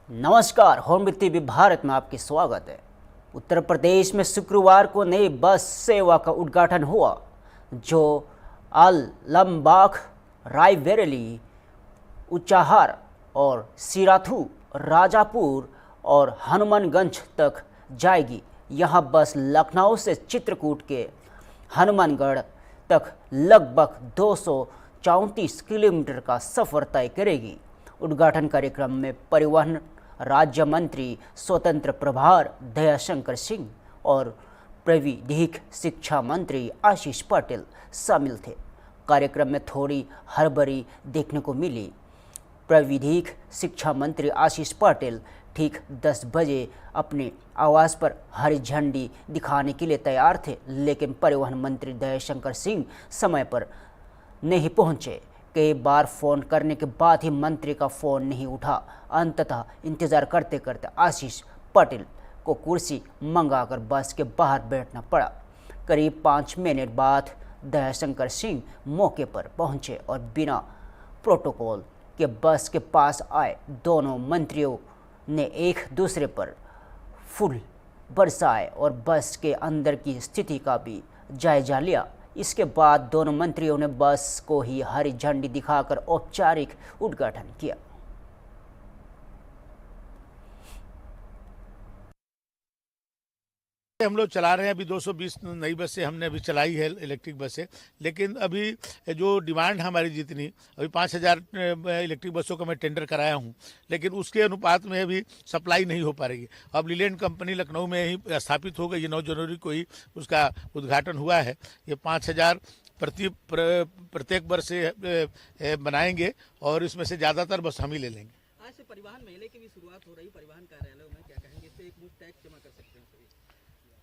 नमस्कार, home TV Bharat में आपकी स्वागत है। उत्तर प्रदेश में शुक्रवार को नई बस सेवा का उद्घाटन हुआ, जो आलमबाग, रायबरेली, ऊंचाहार और सिराथू, राजापुर और हनुमानगंज तक जाएगी। यह बस लखनऊ से चित्रकूट के हनुमानगढ़ तक लगभग 234 किलोमीटर का सफर तय करेगी। उद्घाटन कार्यक्रम में परिवहन राज्य मंत्री स्वतंत्र प्रभार दयाशंकर सिंह और प्राविधिक शिक्षा मंत्री आशीष पटेल शामिल थे। कार्यक्रम में थोड़ी हड़बड़ी देखने को मिली। प्राविधिक शिक्षा मंत्री आशीष पटेल ठीक 10 बजे अपने आवास पर हरी झंडी दिखाने के लिए तैयार थे, लेकिन परिवहन मंत्री दयाशंकर सिंह समय पर नहीं पहुंचे। कई बार फ़ोन करने के बाद ही मंत्री का फ़ोन नहीं उठा। अंततः इंतज़ार करते करते आशीष पटेल को कुर्सी मंगाकर बस के बाहर बैठना पड़ा। करीब 5 मिनट बाद दयाशंकर सिंह मौके पर पहुंचे और बिना प्रोटोकॉल के बस के पास आए। दोनों मंत्रियों ने एक दूसरे पर फूल बरसाए और बस के अंदर की स्थिति का भी जायजा लिया। इसके बाद दोनों मंत्रियों ने बस को ही हरी झंडी दिखाकर औपचारिक उद्घाटन किया। हम लोग चला रहे हैं। अभी 220 नई बसें हमने अभी चलाई है, इलेक्ट्रिक बसें। लेकिन अभी जो डिमांड हमारी जितनी, अभी 5000 इलेक्ट्रिक बसों का मैं टेंडर कराया हूं, लेकिन उसके अनुपात में अभी सप्लाई नहीं हो पा रही है। अब लीलैंड कंपनी लखनऊ में ही स्थापित हो गई है। 9 जनवरी को ही उसका उद्घाटन हुआ है। ये 5000 प्रत्येक वर्ष से बनाएंगे और इसमें से ज़्यादातर बस हम ही ले लेंगे। आज से परिवहन मेले की भी शुरुआत हो रही, परिवहन कार्यालयों में क्या कहेंगे? इससे एक मुफ्त टैक्स जमा कर सकते हैं सभी।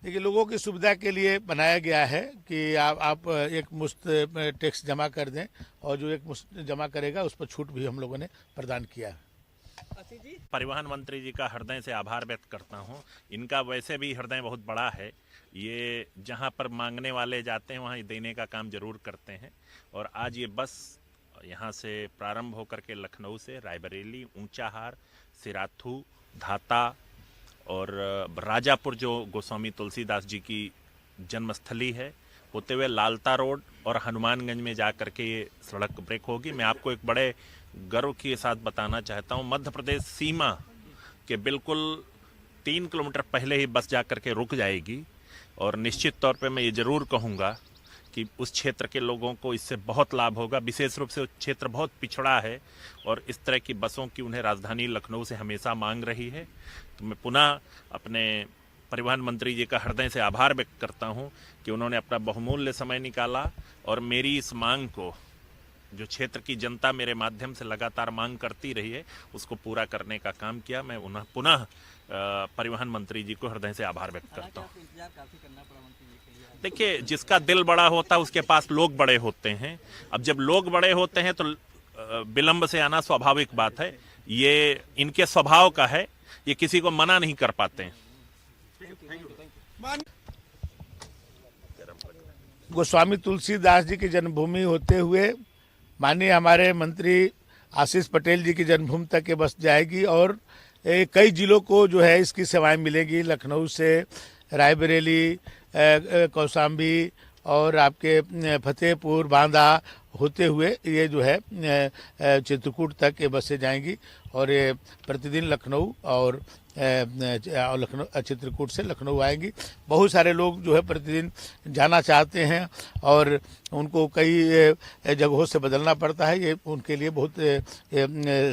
देखिए, लोगों की सुविधा के लिए बनाया गया है कि आप एक मुश्त टैक्स जमा कर दें, और जो एक मुश्त जमा करेगा उस पर छूट भी हम लोगों ने प्रदान किया है। परिवहन मंत्री जी का हृदय से आभार व्यक्त करता हूं। इनका वैसे भी हृदय बहुत बड़ा है। ये जहां पर मांगने वाले जाते हैं वहां देने का काम जरूर करते हैं। और आज ये बस यहां से प्रारंभ होकर के लखनऊ से रायबरेली, ऊंचाहार, सिराथू, धाता और राजापुर, जो गोस्वामी तुलसीदास जी की जन्मस्थली है, होते हुए लालता रोड और हनुमानगंज में जा करके ये सड़क ब्रेक होगी। मैं आपको एक बड़े गर्व के साथ बताना चाहता हूँ, मध्य प्रदेश सीमा के बिल्कुल 3 किलोमीटर पहले ही बस जा करके रुक जाएगी। और निश्चित तौर पे मैं ये ज़रूर कहूँगा कि उस क्षेत्र के लोगों को इससे बहुत लाभ होगा। विशेष रूप से वो क्षेत्र बहुत पिछड़ा है और इस तरह की बसों की उन्हें राजधानी लखनऊ से हमेशा मांग रही है। तो मैं पुनः अपने परिवहन मंत्री जी का हृदय से आभार व्यक्त करता हूं कि उन्होंने अपना बहुमूल्य समय निकाला और मेरी इस मांग को, जो क्षेत्र की जनता मेरे माध्यम से लगातार मांग करती रही है, उसको पूरा करने का काम किया। मैं उन्हें पुनः परिवहन मंत्री जी को हृदय से आभार व्यक्त करता हूँ। देखिए, जिसका दिल बड़ा होता है उसके पास लोग बड़े होते हैं। अब जब लोग बड़े होते हैं तो विलंब से आना स्वाभाविक बात है। ये इनके स्वभाव का है, ये किसी को मना नहीं कर पाते हैं। गोस्वामी तुलसीदास जी की जन्मभूमि होते हुए माननीय हमारे मंत्री आशीष पटेल जी की जन्मभूमि तक ये बस जाएगी और कई जिलों को जो है इसकी सेवाएं मिलेगी। लखनऊ से रायबरेली, कौशाम्बी और आपके फतेहपुर, बांदा होते हुए ये जो है चित्रकूट तक ये बसें जाएंगी। और ये प्रतिदिन लखनऊ और लखनऊ, चित्रकूट से लखनऊ आएंगी। बहुत सारे लोग जो है प्रतिदिन जाना चाहते हैं और उनको कई जगहों से बदलना पड़ता है। ये उनके लिए बहुत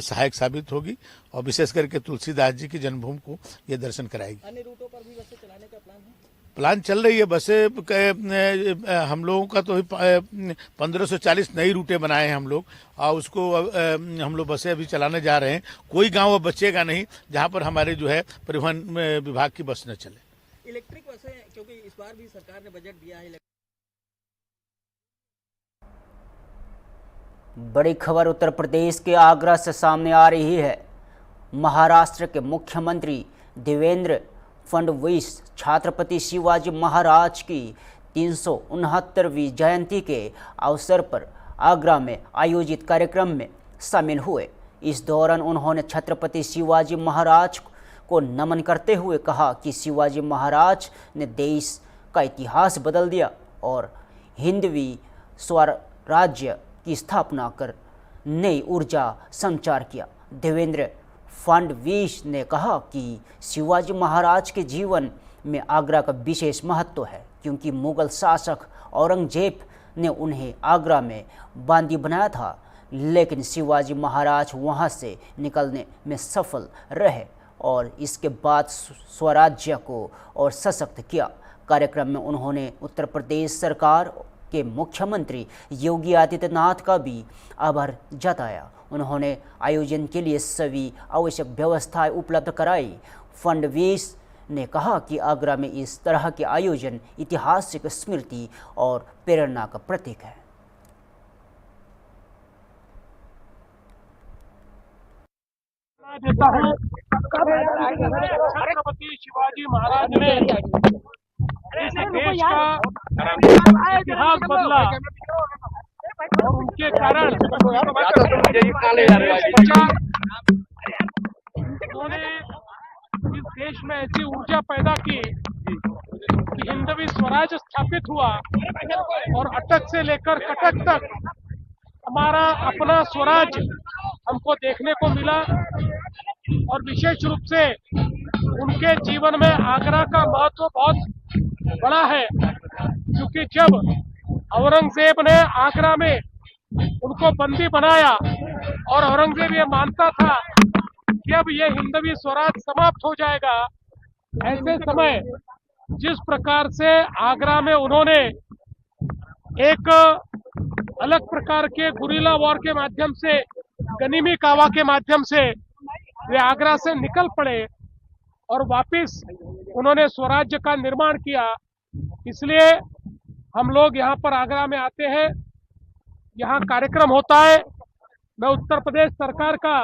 सहायक साबित होगी और विशेष करके तुलसीदास जी की जन्मभूमि को ये दर्शन कराएगी। अन्य रूटों पर भी बसें चलाने का प्लान चल रही है। बसें हम लोगों का तो 1540 नई रूटें बनाए हैं हम लोग, और उसको हम लोग बसें अभी चलाने जा रहे हैं। कोई गांव अब बचेगा नहीं जहां पर हमारे जो है परिवहन विभाग की बस न चले। इलेक्ट्रिक बसें, क्योंकि इस बार भी सरकार ने बजट दिया है। बड़ी खबर उत्तर प्रदेश के आगरा से सामने आ रही है। महाराष्ट्र के मुख्यमंत्री देवेंद्र फडणवीस छत्रपति शिवाजी महाराज की 369वीं जयंती के अवसर पर आगरा में आयोजित कार्यक्रम में शामिल हुए। इस दौरान उन्होंने छत्रपति शिवाजी महाराज को नमन करते हुए कहा कि शिवाजी महाराज ने देश का इतिहास बदल दिया और हिंदवी स्वराज्य की स्थापना कर नई ऊर्जा संचार किया। देवेंद्र फडणवीस ने कहा कि शिवाजी महाराज के जीवन में आगरा का विशेष महत्व है, क्योंकि मुगल शासक औरंगजेब ने उन्हें आगरा में बंदी बनाया था, लेकिन शिवाजी महाराज वहां से निकलने में सफल रहे और इसके बाद स्वराज्य को और सशक्त किया। कार्यक्रम में उन्होंने उत्तर प्रदेश सरकार के मुख्यमंत्री योगी आदित्यनाथ का भी आभार जताया। उन्होंने आयोजन के लिए सभी आवश्यक व्यवस्थाएं उपलब्ध कराई। फडणवीस ने कहा कि आगरा में इस तरह के आयोजन ऐतिहासिक स्मृति और प्रेरणा का प्रतीक है। देता हूँ छत्रपति शिवाजी महाराज ने इस देश का इतिहास बदला और उनके कारण उन्होंने इस देश में ऐसी ऊर्जा पैदा की कि हिंदवी स्वराज स्थापित हुआ और अटक से लेकर कटक तक हमारा अपना स्वराज हमको देखने को मिला। और विशेष रूप से उनके जीवन में आगरा का महत्व बहुत बड़ा है, क्योंकि जब औरंगजेब ने आगरा में उनको बंदी बनाया और औरंगजेब ये मानता था कि अब ये हिंदवी स्वराज समाप्त हो जाएगा, ऐसे समय जिस प्रकार से आगरा में उन्होंने एक अलग प्रकार के गुरिल्ला वॉर के माध्यम से, गनीमी कावा के माध्यम से वे आगरा से निकल पड़े और वापस उन्होंने स्वराज्य का निर्माण किया। इसलिए हम लोग यहाँ पर आगरा में आते हैं, यहाँ कार्यक्रम होता है। मैं उत्तर प्रदेश सरकार का,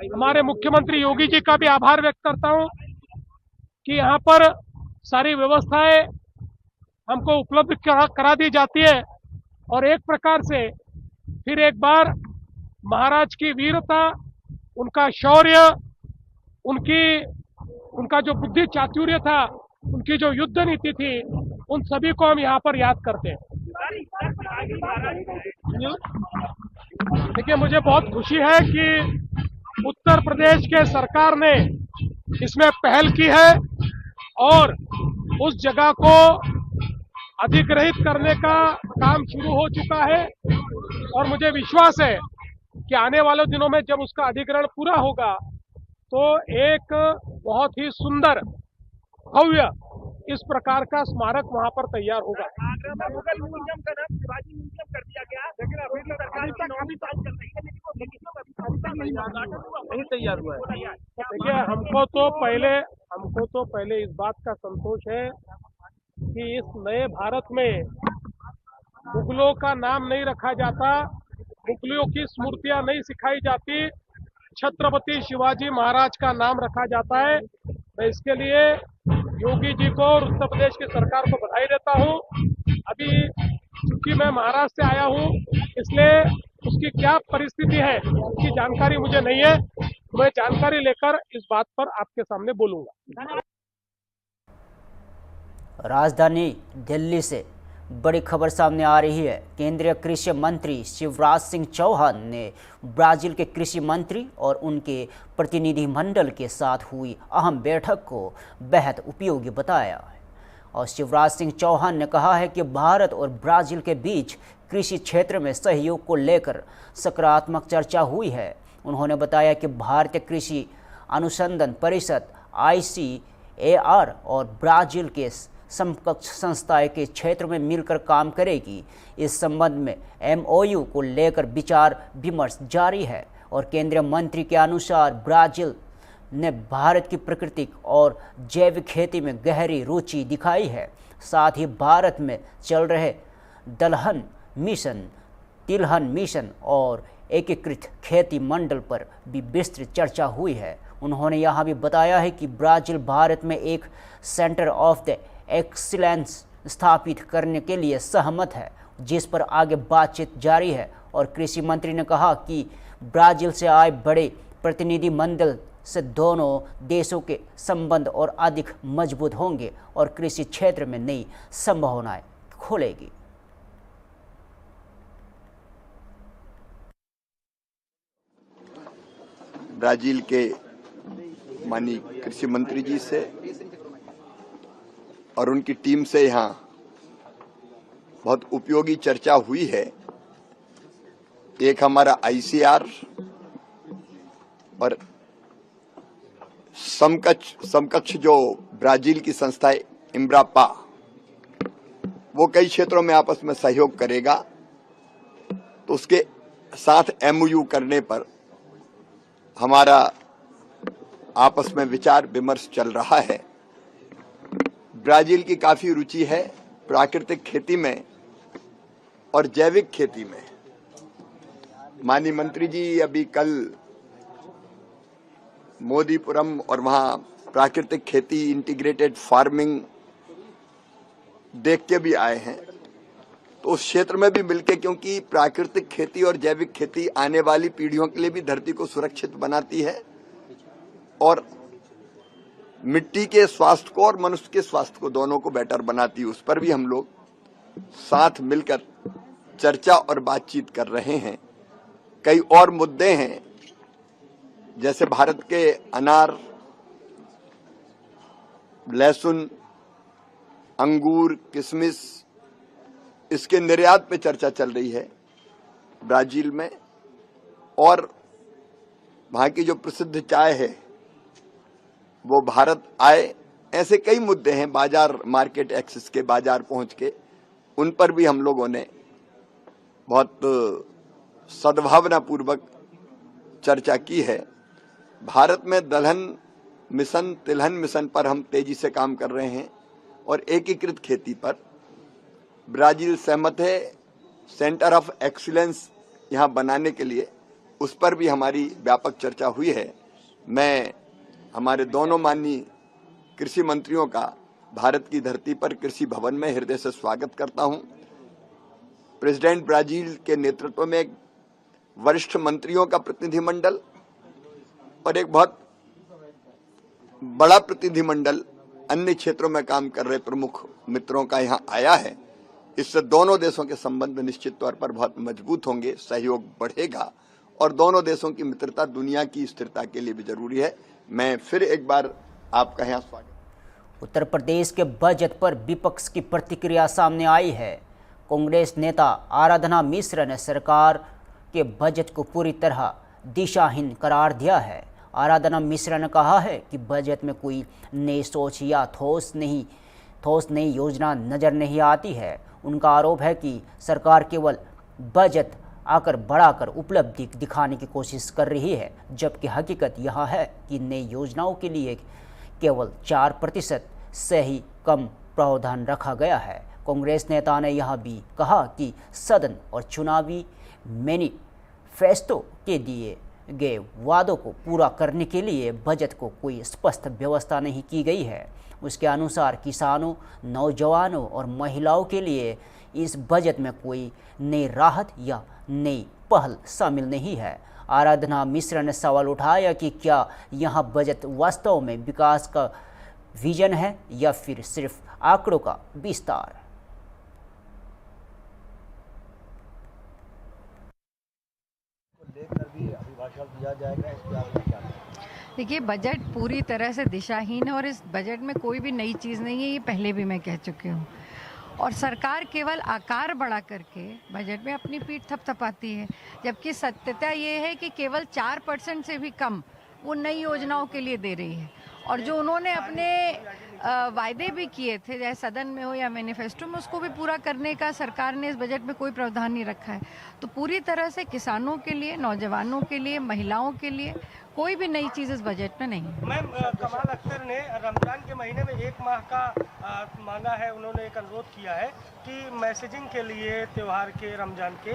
हमारे मुख्यमंत्री योगी जी का भी आभार व्यक्त करता हूँ कि यहाँ पर सारी व्यवस्थाएं हमको उपलब्ध करा दी जाती है और एक प्रकार से फिर एक बार महाराज की वीरता, उनका शौर्य, उनका जो बुद्धि चातुर्य था, उनकी जो युद्ध नीति थी, उन सभी को हम यहाँ पर याद करते हैं। देखिए, मुझे बहुत खुशी है कि उत्तर प्रदेश के सरकार ने इसमें पहल की है और उस जगह को अधिग्रहित करने का काम शुरू हो चुका है और मुझे विश्वास है कि आने वाले दिनों में जब उसका अधिग्रहण पूरा होगा तो एक बहुत ही सुंदर भव्य इस प्रकार का स्मारक वहां पर तैयार होगा। आगरा में मुगल म्यूजियम का नाम शिवाजी म्यूजियम कर दिया गया, लेकिन अभी भी सरकार काफी साल चल रही है, नहीं तैयार हुआ है। देखिए, हमको तो पहले इस बात का संतोष है कि इस नए भारत में मुगलों का नाम नहीं रखा जाता, मुगलों की स्मृतियां नहीं सिखाई जाती, छत्रपति शिवाजी महाराज का नाम रखा जाता है। मैं इसके लिए योगी जी को और उत्तर प्रदेश की सरकार को बधाई देता हूं। अभी चूंकि मैं महाराष्ट्र से आया हूं, इसलिए उसकी क्या परिस्थिति है उसकी जानकारी मुझे नहीं है, मैं जानकारी लेकर इस बात पर आपके सामने बोलूंगा। राजधानी दिल्ली से बड़ी खबर सामने आ रही है। केंद्रीय कृषि मंत्री शिवराज सिंह चौहान ने ब्राजील के कृषि मंत्री और उनके प्रतिनिधिमंडल के साथ हुई अहम बैठक को बेहद उपयोगी बताया है। और शिवराज सिंह चौहान ने कहा है कि भारत और ब्राजील के बीच कृषि क्षेत्र में सहयोग को लेकर सकारात्मक चर्चा हुई है। उन्होंने बताया कि भारतीय कृषि अनुसंधान परिषद ICAR और ब्राजील के समकक्ष संस्थाएं के क्षेत्र में मिलकर काम करेगी। इस संबंध में MOU को लेकर विचार विमर्श जारी है और केंद्रीय मंत्री के अनुसार ब्राजील ने भारत की प्राकृतिक और जैविक खेती में गहरी रुचि दिखाई है। साथ ही भारत में चल रहे दलहन मिशन, तिलहन मिशन और एकीकृत खेती मंडल पर भी विस्तृत चर्चा हुई है। उन्होंने यहाँ भी बताया है कि ब्राजील भारत में एक सेंटर ऑफ द एक्सीलेंस स्थापित करने के लिए सहमत है, जिस पर आगे बातचीत जारी है। और कृषि मंत्री ने कहा कि ब्राजील से आए बड़े प्रतिनिधिमंडल से दोनों देशों के संबंध और अधिक मजबूत होंगे और कृषि क्षेत्र में नई संभावनाएं खोलेगी। ब्राजील के माननीय कृषि मंत्री जी से और उनकी टीम से यहाँ बहुत उपयोगी चर्चा हुई है। एक हमारा आईसीआर और समकक्ष जो ब्राजील की संस्था है इम्ब्रापा, वो कई क्षेत्रों में आपस में सहयोग करेगा, तो उसके साथ एमओयू करने पर हमारा आपस में विचार विमर्श चल रहा है। ब्राजील की काफी रुचि है प्राकृतिक खेती में और जैविक खेती में। माननीय मंत्री जी अभी कल मोदीपुरम और वहां प्राकृतिक खेती इंटीग्रेटेड फार्मिंग देख के भी आए हैं, तो उस क्षेत्र में भी मिलके, क्योंकि प्राकृतिक खेती और जैविक खेती आने वाली पीढ़ियों के लिए भी धरती को सुरक्षित बनाती है और मिट्टी के स्वास्थ्य को और मनुष्य के स्वास्थ्य को दोनों को बेटर बनाती है। उस पर भी हम लोग साथ मिलकर चर्चा और बातचीत कर रहे हैं। कई और मुद्दे हैं, जैसे भारत के अनार, लहसुन, अंगूर, किशमिश, इसके निर्यात पे चर्चा चल रही है ब्राजील में, और वहां की जो प्रसिद्ध चाय है वो भारत आए। ऐसे कई मुद्दे हैं, बाजार, मार्केट एक्सेस के, बाजार पहुंच के, उन पर भी हम लोगों ने बहुत सद्भावना पूर्वक चर्चा की है। भारत में दलहन मिशन, तिलहन मिशन पर हम तेजी से काम कर रहे हैं और एकीकृत खेती पर ब्राजील सहमत है। सेंटर ऑफ एक्सीलेंस यहां बनाने के लिए, उस पर भी हमारी व्यापक चर्चा हुई है। मैं हमारे दोनों माननीय कृषि मंत्रियों का भारत की धरती पर कृषि भवन में हृदय से स्वागत करता हूं। प्रेसिडेंट ब्राजील के नेतृत्व में एक वरिष्ठ मंत्रियों का प्रतिनिधिमंडल और एक बहुत बड़ा प्रतिनिधिमंडल अन्य क्षेत्रों में काम कर रहे प्रमुख मित्रों का यहां आया है। इससे दोनों देशों के संबंध निश्चित तौर पर बहुत मजबूत होंगे, सहयोग बढ़ेगा और दोनों देशों की मित्रता दुनिया की स्थिरता के लिए भी जरूरी है। मैं फिर एक बार आपका यहाँ स्वागत। उत्तर प्रदेश के बजट पर विपक्ष की प्रतिक्रिया सामने आई है। कांग्रेस नेता आराधना मिश्रा ने सरकार के बजट को पूरी तरह दिशाहीन करार दिया है। आराधना मिश्रा ने कहा है कि बजट में कोई नई सोच या ठोस नई योजना नजर नहीं आती है। उनका आरोप है कि सरकार केवल बजट आकर बढ़ाकर उपलब्धि दिखाने की कोशिश कर रही है, जबकि हकीकत यह है कि नई योजनाओं के लिए केवल 4% से ही कम प्रावधान रखा गया है। कांग्रेस नेता ने यह भी कहा कि सदन और चुनावी मैनिफेस्टो के दिए गए वादों को पूरा करने के लिए बजट को कोई स्पष्ट व्यवस्था नहीं की गई है। उसके अनुसार किसानों, नौजवानों और महिलाओं के लिए इस बजट में कोई नई राहत या नई पहल शामिल नहीं है। आराधना मिश्रा ने सवाल उठाया कि क्या यह बजट वास्तव में विकास का विजन है या फिर सिर्फ आंकड़ों का विस्तार। देखिए, बजट पूरी तरह से दिशाहीन है और इस बजट में कोई भी नई चीज़ नहीं है, ये पहले भी मैं कह चुकी हूँ। और सरकार केवल आकार बढ़ा करके बजट में अपनी पीठ थपथपाती है, जबकि सत्यता ये है कि केवल 4% से भी कम वो नई योजनाओं के लिए दे रही है। और जो उन्होंने अपने वायदे भी किए थे, चाहे सदन में हो या मैनिफेस्टो में, उसको भी पूरा करने का सरकार ने इस बजट में कोई प्रावधान नहीं रखा है। तो पूरी तरह से किसानों के लिए, नौजवानों के लिए, महिलाओं के लिए कोई भी नई चीज़ इस बजट में नहीं है। मैम, कमाल अख्तर ने रमजान के महीने में 1 माह का मांगा है, उन्होंने एक अनुरोध किया है कि मैसेजिंग के लिए त्यौहार के, रमजान के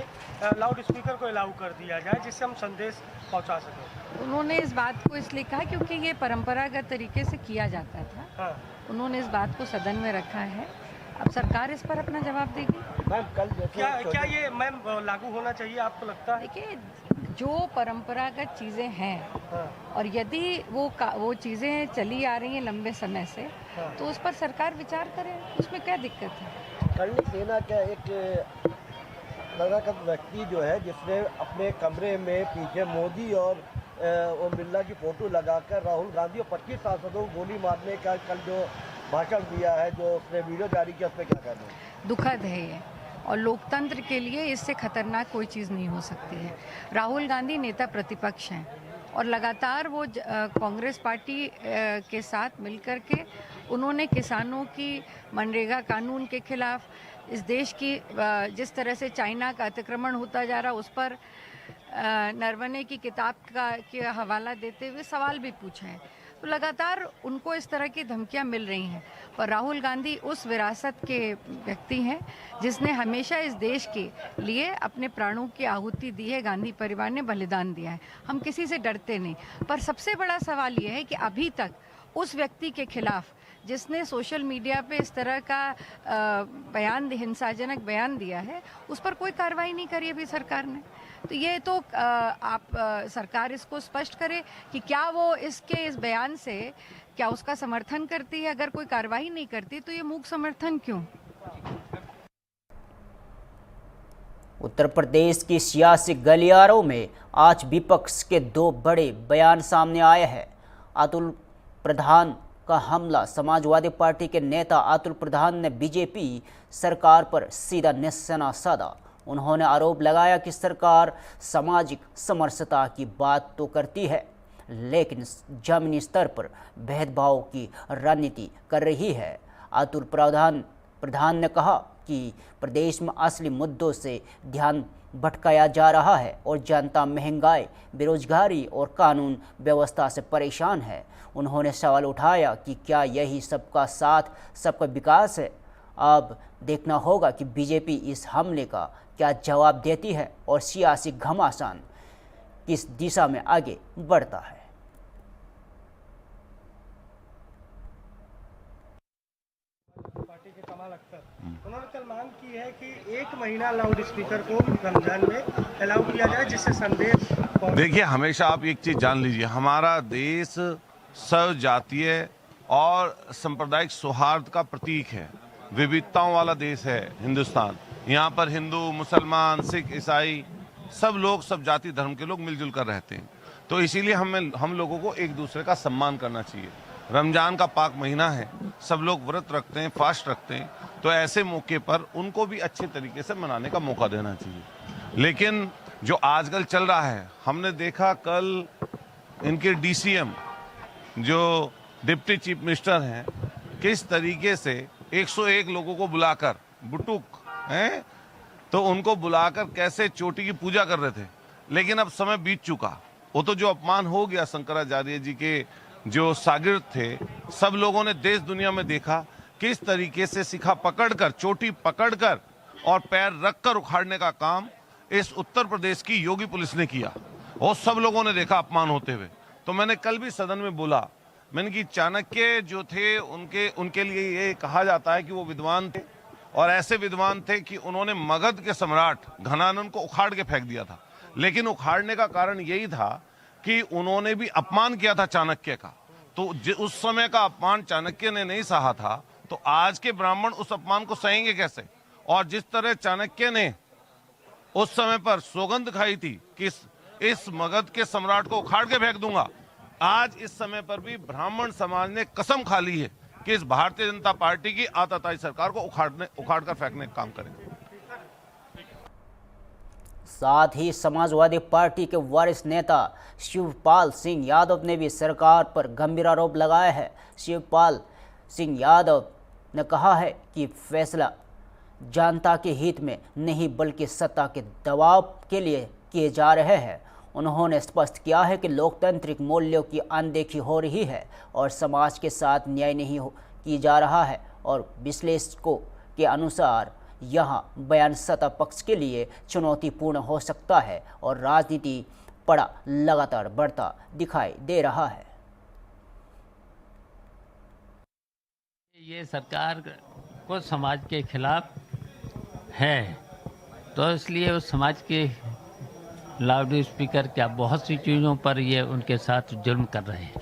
लाउड स्पीकर को अलाउ कर दिया जाए, जिससे हम संदेश पहुंचा सकें। उन्होंने इस बात को इसलिए कहा क्योंकि ये परंपरागत तरीके से किया जाता था। हाँ। उन्होंने इस बात को सदन में रखा है, अब सरकार इस पर अपना जवाब देगी। मैम, क्या ये मैम लागू होना चाहिए, आपको लगता है? देखिए, जो परंपरागत चीज़ें हैं और यदि वो चीज़ें चली आ रही हैं लंबे समय से, तो उस पर सरकार विचार करे, उसमें क्या दिक्कत है। सैनिक सेना का एक तथाकथित व्यक्ति जो है, जिसने अपने कमरे में पीछे मोदी और ओम बिरला की फोटो लगाकर राहुल गांधी और 25 सांसदों को गोली मारने का कल जो भाषण दिया है, जो उसने वीडियो जारी किया, उस पर क्या कहना है? दुखद है ये, और लोकतंत्र के लिए इससे खतरनाक कोई चीज़ नहीं हो सकती है। राहुल गांधी नेता प्रतिपक्ष हैं और लगातार वो कांग्रेस पार्टी के साथ मिलकर के उन्होंने किसानों की मनरेगा कानून के खिलाफ, इस देश की जिस तरह से चाइना का अतिक्रमण होता जा रहा, उस पर नरवणे की किताब का हवाला देते हुए सवाल भी पूछे हैं। तो लगातार उनको इस तरह की धमकियां मिल रही हैं, पर राहुल गांधी उस विरासत के व्यक्ति हैं जिसने हमेशा इस देश के लिए अपने प्राणों की आहुति दी है। गांधी परिवार ने बलिदान दिया है, हम किसी से डरते नहीं। पर सबसे बड़ा सवाल यह है कि अभी तक उस व्यक्ति के खिलाफ जिसने सोशल मीडिया पे इस तरह का हिंसाजनक बयान दिया है, उस पर कोई कार्रवाई नहीं करी अभी सरकार ने। तो ये तो सरकार इसको स्पष्ट करे कि क्या वो इस बयान से क्या उसका समर्थन करती है। अगर कोई कार्रवाई नहीं करती तो ये मूक समर्थन क्यों। उत्तर प्रदेश की सियासी गलियारों में आज विपक्ष के दो बड़े बयान सामने आए हैं। अतुल प्रधान का हमला। समाजवादी पार्टी के नेता अतुल प्रधान ने बीजेपी सरकार पर सीधा निशाना साधा। उन्होंने आरोप लगाया कि सरकार सामाजिक समरसता की बात तो करती है, लेकिन जमीनी स्तर पर भेदभाव की रणनीति कर रही है। अतुल प्रधान ने कहा कि प्रदेश में असली मुद्दों से ध्यान भटकाया जा रहा है और जनता महंगाई, बेरोजगारी और कानून व्यवस्था से परेशान है। उन्होंने सवाल उठाया कि क्या यही सबका साथ, सबका विकास है। अब देखना होगा कि बीजेपी इस हमले का क्या जवाब देती है और सियासी घमासान किस दिशा में आगे बढ़ता है। पार्टी के कमाल अख्तर, उन्होंने कल मांग की है कि 1 महीना लाउड स्पीकर को रमजान में अलाउ किया जाए, जिससे संदेश। देखिए, हमेशा आप एक चीज जान लीजिए, हमारा देश सर्व जातीय और सांप्रदायिक सौहार्द का प्रतीक है। विविधताओं वाला देश है हिंदुस्तान। यहाँ पर हिंदू, मुसलमान, सिख, ईसाई सब लोग, सब जाति धर्म के लोग मिलजुल कर रहते हैं। तो इसीलिए हम लोगों को एक दूसरे का सम्मान करना चाहिए। रमजान का पाक महीना है, सब लोग व्रत रखते हैं, फास्ट रखते हैं, तो ऐसे मौके पर उनको भी अच्छे तरीके से मनाने का मौका देना चाहिए। लेकिन जो आजकल चल रहा है, हमने देखा कल इनके डीसीएम जो डिप्टी चीफ मिनिस्टर हैं, किस तरीके से 101 लोगों को बुलाकर, बुटुक हैं, तो उनको बुलाकर कैसे चोटी की पूजा कर रहे थे। लेकिन अब समय बीत चुका, वो तो जो अपमान हो गया शंकराचार्य जी के जो शागिर्द थे, सब लोगों ने देश दुनिया में देखा किस तरीके से शिखा पकड़कर, चोटी पकड़कर और पैर रखकर उखाड़ने का काम इस उत्तर प्रदेश की योगी पुलिस ने किया। वो सब लोगों ने देखा अपमान होते हुए। तो मैंने कल भी सदन में बोला, मैंने कि चाणक्य जो थे उनके लिए ये कहा जाता है कि वो विद्वान थे, और ऐसे विद्वान थे कि उन्होंने मगध के सम्राट घनानंद को उखाड़ के फेंक दिया था। लेकिन उखाड़ने का कारण यही था कि उन्होंने भी अपमान किया था चाणक्य का। तो उस समय का अपमान चाणक्य ने नहीं सहा था, तो आज के ब्राह्मण उस अपमान को सहेंगे कैसे। और जिस तरह चाणक्य ने उस समय पर सौगंध खाई थी कि इस मगध के सम्राट को उखाड़ के फेंक दूंगा, आज इस समय पर भी ब्राह्मण समाज ने कसम खा ली है कि इस भारतीय जनता पार्टी की आताताई सरकार को उखाड़ कर फेंकने का काम करेंगे। साथ ही समाजवादी पार्टी के वरिष्ठ नेता शिवपाल सिंह यादव ने भी सरकार पर गंभीर आरोप लगाया है। शिवपाल सिंह यादव ने कहा है कि फैसला जनता के हित में नहीं बल्कि सत्ता के दबाव के लिए किए जा रहे हैं। उन्होंने स्पष्ट किया है कि लोकतांत्रिक मूल्यों की अनदेखी हो रही है और समाज के साथ न्याय नहीं की जा रहा है, और विश्लेषकों के अनुसार यहाँ बयान सत्ता पक्ष के लिए चुनौतीपूर्ण हो सकता है और राजनीति पड़ा लगातार बढ़ता दिखाई दे रहा है। ये सरकार को समाज के खिलाफ है, तो इसलिए उस समाज के लाउड स्पीकर क्या बहुत सी चीज़ों पर ये उनके साथ जुल्म कर रहे हैं।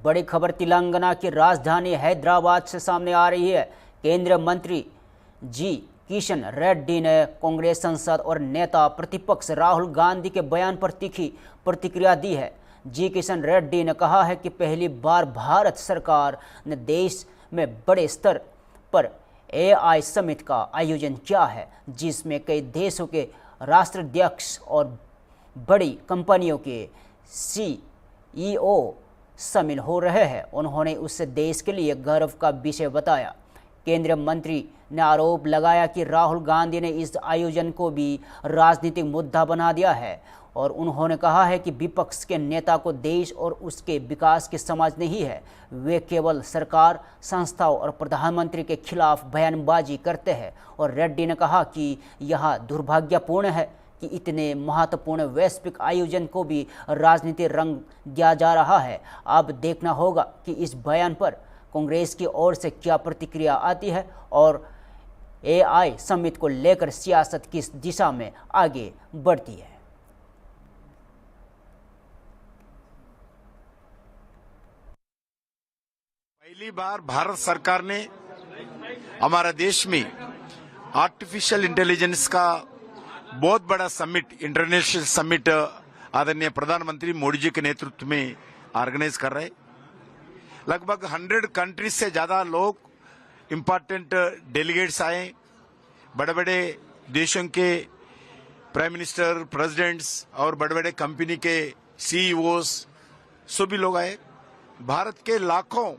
बड़ी खबर तेलंगाना की राजधानी हैदराबाद से सामने आ रही है। केंद्रीय मंत्री जी किशन रेड्डी ने कांग्रेस सांसद और नेता प्रतिपक्ष राहुल गांधी के बयान पर तीखी प्रतिक्रिया दी है। जी किशन रेड्डी ने कहा है कि पहली बार भारत सरकार ने देश में बड़े स्तर पर AI समिट का आयोजन किया है, जिसमें कई देशों के राष्ट्राध्यक्ष और बड़ी कंपनियों के CEO शामिल हो रहे हैं। उन्होंने उसे देश के लिए गर्व का विषय बताया। केंद्रीय मंत्री ने आरोप लगाया कि राहुल गांधी ने इस आयोजन को भी राजनीतिक मुद्दा बना दिया है और उन्होंने कहा है कि विपक्ष के नेता को देश और उसके विकास की समझ नहीं है। वे केवल सरकार, संस्थाओं और प्रधानमंत्री के खिलाफ बयानबाजी करते हैं। और रेड्डी ने कहा कि यह दुर्भाग्यपूर्ण है कि इतने महत्वपूर्ण वैश्विक आयोजन को भी राजनीतिक रंग दिया जा रहा है। अब देखना होगा कि इस बयान पर कांग्रेस की ओर से क्या प्रतिक्रिया आती है और AI समिट को लेकर सियासत किस दिशा में आगे बढ़ती है। पहली बार भारत सरकार ने हमारा देश में आर्टिफिशियल इंटेलिजेंस का बहुत बड़ा समिट, इंटरनेशनल समिट आदरणीय प्रधानमंत्री मोदी जी के नेतृत्व में ऑर्गेनाइज कर रहे। लगभग 100 कंट्रीज से ज्यादा लोग, इम्पोर्टेंट डेलीगेट्स आए। बड़े बड़े देशों के प्राइम मिनिस्टर, प्रेसिडेंट्स और बड़े बड़े कंपनी के CEOs सभी लोग आए। भारत के लाखों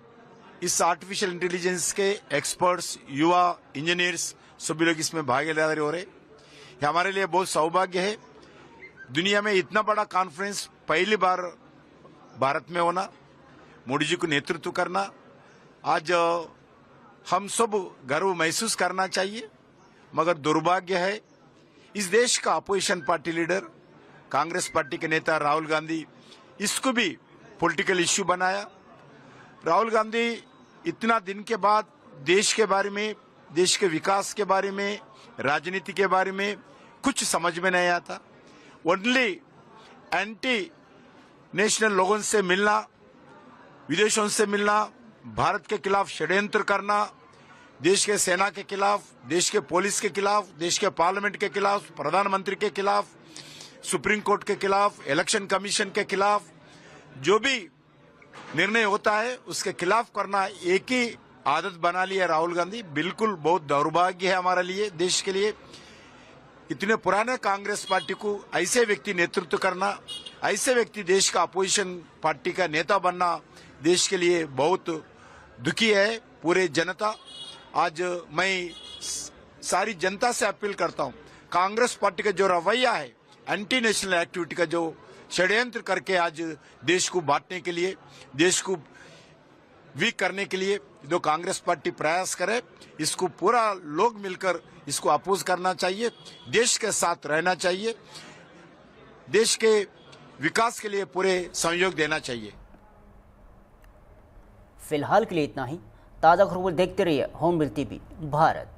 इस आर्टिफिशियल इंटेलिजेंस के एक्सपर्ट्स, युवा इंजीनियर्स सभी लोग इसमें भागीदारी हो रहे। ये हमारे लिए बहुत सौभाग्य है। दुनिया में इतना बड़ा कॉन्फ्रेंस पहली बार भारत में होना, मोदी जी को नेतृत्व करना, आज हम सब गर्व महसूस करना चाहिए। मगर दुर्भाग्य है, इस देश का opposition party leader, Congress party के नेता राहुल गांधी, इसको भी पॉलिटिकल इश्यू बनाया। राहुल गांधी इतना दिन के बाद देश के बारे में, देश के विकास के बारे में, राजनीति के बारे में कुछ समझ में नहीं आता। ओनली एंटी नेशनल लोगों से मिलना, विदेशों से मिलना, भारत के खिलाफ षड्यंत्र करना, देश के सेना के खिलाफ, देश के पुलिस के खिलाफ, देश के पार्लियामेंट के खिलाफ, प्रधानमंत्री के खिलाफ, सुप्रीम कोर्ट के खिलाफ, इलेक्शन कमीशन के खिलाफ, जो भी निर्णय होता है उसके खिलाफ करना एक ही आदत बना ली है राहुल गांधी। बिल्कुल बहुत दुर्भाग्य है हमारे लिए, देश के लिए। इतने पुराने कांग्रेस पार्टी को ऐसे व्यक्ति नेतृत्व करना, ऐसे व्यक्ति देश का अपोजिशन पार्टी का नेता बनना देश के लिए बहुत दुखी है पूरे जनता। आज मैं सारी जनता से अपील करता हूं, कांग्रेस पार्टी का जो रवैया है, एंटी नेशनल एक्टिविटी का जो षड्यंत्र करके आज देश को बांटने के लिए, देश को वीक करने के लिए जो कांग्रेस पार्टी प्रयास करे, इसको पूरा लोग मिलकर इसको अपोज करना चाहिए, देश के साथ रहना चाहिए, देश के विकास के लिए पूरे सहयोग देना चाहिए। फिलहाल के लिए इतना ही। ताज़ा खबरों देखते रहिए होमबिल TV भारत।